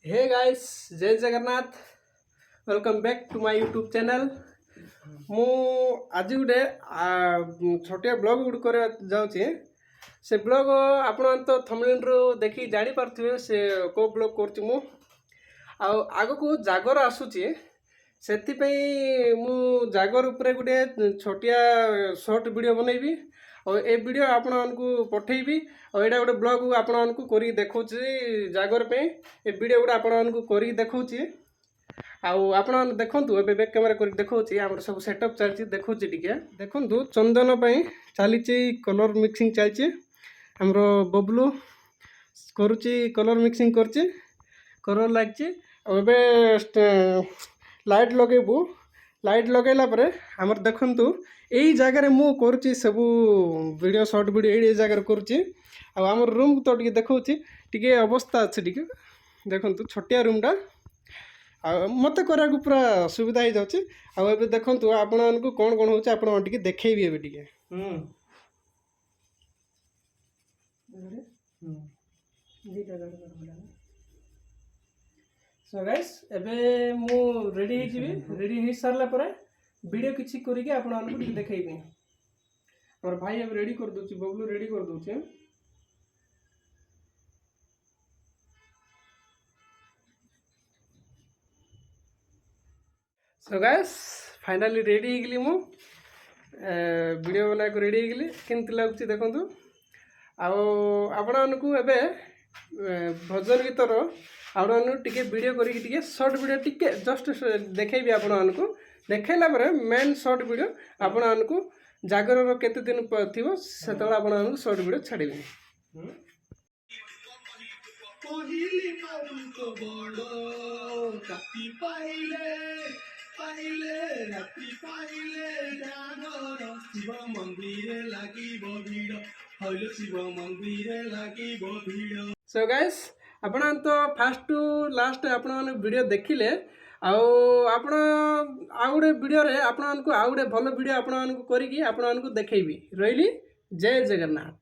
हे guys, जय Jagannath. Welcome back to my YouTube channel. मु आज गोटे छोटिया ब्लॉग गुड कर जाऊँगी। से ब्लॉग आपण तो थंबनेल रू देखि जानी पारथिबे से को ब्लॉग करछि मु। आगो को जागर आसुची से मु जागर उपरे गोटे छोटिया शॉर्ट वीडियो बनैबी और ए वीडियो आपण मानकु पठेबी और एटा गोटे ब्लॉग आपण मानकु करी देखौछि जागर पे ए वीडियो गुडा आपण मानकु करी देखौछि। आपण देखंतु एबे बैक कैमरा करी देखौछि हमर सब सेटअप चलछि देखौछि टिके देखंतु चंदन पई चलीछि कलर मिक्सिंग चलछि हमरो बबलू करूछि कलर मिक्सिंग करछि कलर लागछि और एबे लाइट लगेबू लाइट लगेला परे हमर देखंतु एई जगह मु करूछि सब वीडियो शॉर्ट वीडियो एई जगह करूछि आ हमर रूम तो टिके देखौछि टिके अवस्था अछि टिके देखंतु छोटिया रूमटा मत करा पूरा सुविधा हो जाଉଛି ଆଉ ଏବେ ଦେଖନ୍ତୁ ଆପଣମାନଙ୍କୁ କ'ଣ କ'ଣ ହେଉଛି ଆପଣ ଟିକେ ଦେଖେଇବି ଏବେ ଟିକେ सो गाइस ଏବେ ମୁଁ ରେडी ହେଇଯିବି ରେडी ହେଇ ସାରିଲା ପରେ ଭିडिଓ କିଛି କରିକି ଆପଣମାନଙ୍କୁ ଟିକେ ଦେଖେଇବି। ଆମର ଭାଇ ଏବେ ରେडी କରି ଦଉଛି ବबलू ରେडी କରି ଦଉଛି। सो गाइस फाइनली रेडी हो गली मु वीडियो बना को रेडी हो गली केमती लगुच देखंतु आपको एबे भजन गीतर आपको टिके वीडियो करिक टिके शॉर्ट वीडियो टिके जस्ट देखेबी आपको देखैला परे मेन शॉर्ट वीडियो आपको जागर केते दिन थिबो सेतला आपको शॉर्ट वीडियो छाड़िबी। पहिली को बड़ो काटी पाइले रात्रि पाइले जागर शिव मंदिर लागिबो भिड़ हइलो शिव मंदिर लागिबो भिड़। सो गाइस आपण तो फास्ट टू लास्ट आपण वीडियो देखिले आपण आ गोटे वीडियो रे आपण आ गोटे भल वीडियो आपण करिकी आपण देखैबी रहिली। जय जगन्नाथ।